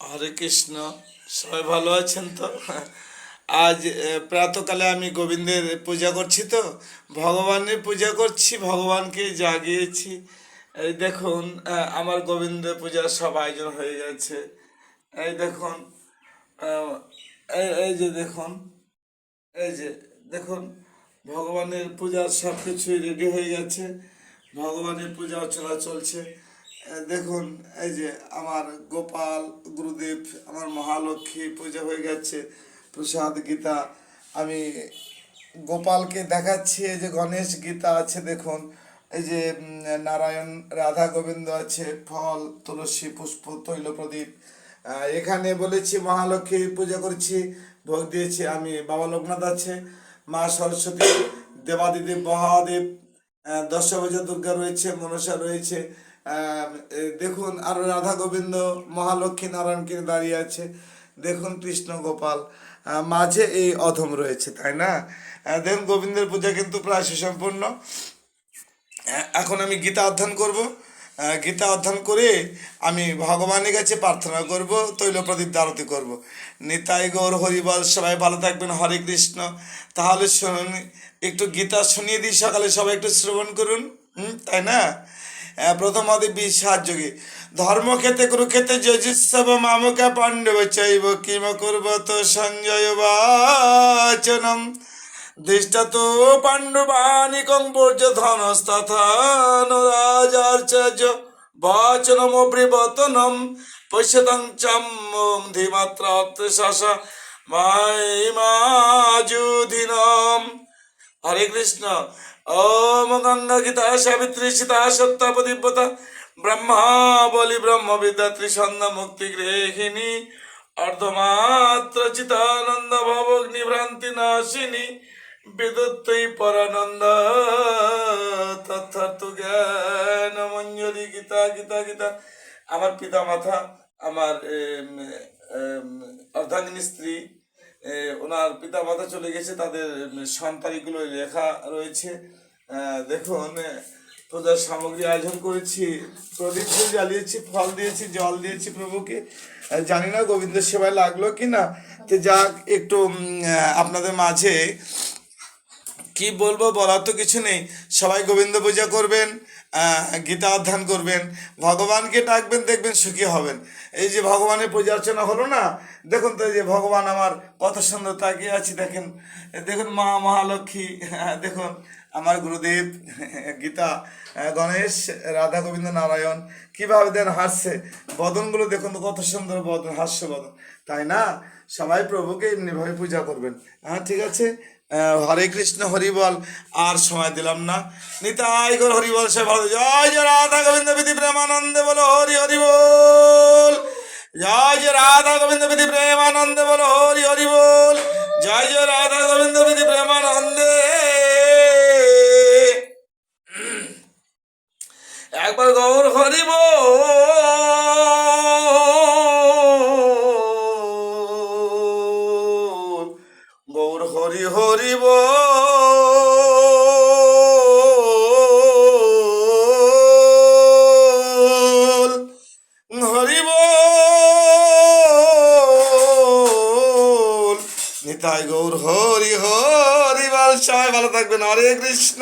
হরে কৃষ্ণ। সবাই ভালো আছেন তো? আজ প্রাতকালে আমি গোবিন্দের পূজা করছি তো, ভগবানের পূজা করছি, ভগবানকে জাগিয়েছি। এই দেখুন, আমার গোবিন্দ পূজার সব আয়োজন হয়ে গেছে। এই দেখুন, আহ, এই যে দেখুন, এই যে দেখুন, ভগবানের পূজার সব কিছুই রেডি হয়ে গেছে। ভগবানের পূজা অর্চনা চলছে। দেখুন, এই যে আমার গোপাল গুরুদেব, আমার মহালক্ষ্মী পূজা হয়ে গেছে। প্রসাদ গীতা আমি গোপালকে দেখাচ্ছি। এই যে গণেশ গীতা আছে দেখুন। এই যে নারায়ণ রাধা গোবিন্দ আছে, ফল তুলসী পুষ্প তৈল প্রদীপ। এখানে বলেছি মহালক্ষ্মী পূজা করছি, ভোগ দিয়েছি আমি। বাবা লোকনাথ আছে, মা সরস্বতী, দেবাদিদেব মহাদেব, দশভুজা দুর্গা রয়েছে, মনসা রয়েছে। দেখুন আরো রাধা গোবিন্দ, মহালক্ষ্মী নারায়ণকে দাঁড়িয়ে আছে। দেখুন কৃষ্ণ গোপাল, মাঝে এই অধম রয়েছে, তাই না? দেখুন গোবিন্দের পূজা কিন্তু প্রায় সুসম্পূর্ণ। এখন আমি গীতা অধ্যয়ন করব। গীতা অধ্যয়ন করে আমি ভগবানের কাছে প্রার্থনা করব, তৈল প্রদীপ আরতি করব। নিতাই গৌর হরিবল। সবাই ভালো থাকবেন। হরে কৃষ্ণ। তাহলে শুনুন, একটু গীতা শুনিয়ে দিই সকালে, সবাই একটু শ্রবণ করুন। তাই না? প্রথম আদি 20 যোগে ধর্মক্ষেত্রে কুরুক্ষেত্রে যজুৎসব মামুকা পাণ্ডব চৈব কিম কুর্বত সঞ্জয় বাচনম দৃষ্টাতো পাণ্ডবানিকং বর্জধনস্তথানুরাজার্চর্য বাচনমব্রিবতনম পশ্যতং চম্মং ধীমাত্রাত্রশাসা মায়িমাজুধিনম। হরে কৃষ্ণ। ওম গঙ্গা গীতা সাবিত্রী সীতা সত্যাপদিব্যতা ব্রহ্মা বলি ব্রহ্ম বিদ্যাত্রী ছন্দ মুক্তি গৃহিণী অর্ধমাত্র চিতানন্দ ভবগ্নি ভ্রান্তি নাশিনী বিদুত্তৈ পরানন্দ তথার্থ জ্ঞান মঞ্জরি। গীতা গীতা গীতা। আমার পিতা মাতা, আমার অর্ধাঙ্গিনী স্ত্রী, ওনার পিতা মাতা চলে গেছে, তাদের সন্তানগুলো লেখা রয়েছে। দেখুন, পূজার সামগ্রী আয়োজন করেছি, প্রদীপ ফুল জ্বালিয়েছি, ফল দিয়েছি, জল দিয়েছি প্রভুকে। জানি না গোবিন্দ সেবায় লাগলো কি না। তো যাক, একটু আপনাদের মাঝে কি বলবো, বলার তো কিছু নেই। সবাই গোবিন্দ পূজা করবেন, গীতা অধ্যয়ন করবেন, ভগবানকে ডাকবেন, দেখবেন সুখী হবেন। এই যে ভগবানের পূজা অর্চনা হলো না, দেখুন তো এই যে ভগবান আমার কত সুন্দর তাকিয়ে আছি, দেখেন। দেখুন মা মহালক্ষ্মী, দেখুন আমার গুরুদেব, গীতা, গণেশ, রাধা গোবিন্দ নারায়ণ কিভাবে দেন হাসছে। বদনগুলো দেখুন তো কত সুন্দর বদন, হাস্য বদন, তাই না? সবাই প্রভুকে এমনিভাবে পূজা করবেন। হ্যাঁ, ঠিক আছে। হরে কৃষ্ণ হরিবল। আর সময় দিলাম না। নিতাই গৌর হরিবল। সে ভালো। জয় জয় রাধা গোবিন্দ বিধি প্রেমানন্দে বলো হরি হরি বল। জয় জয় রাধা গোবিন্দ বিধি প্রেমানন্দে বলো হরি হরি বল। জয় জয় রাধা গোবিন্দ বিধি প্রেমানন্দে। একবার গৌর হরি বল। গৌর হরি হরি বল। হরি বল। নিতাই গৌর হরি হরি বল। সবাই ভালো থাকবেন। হরে কৃষ্ণ।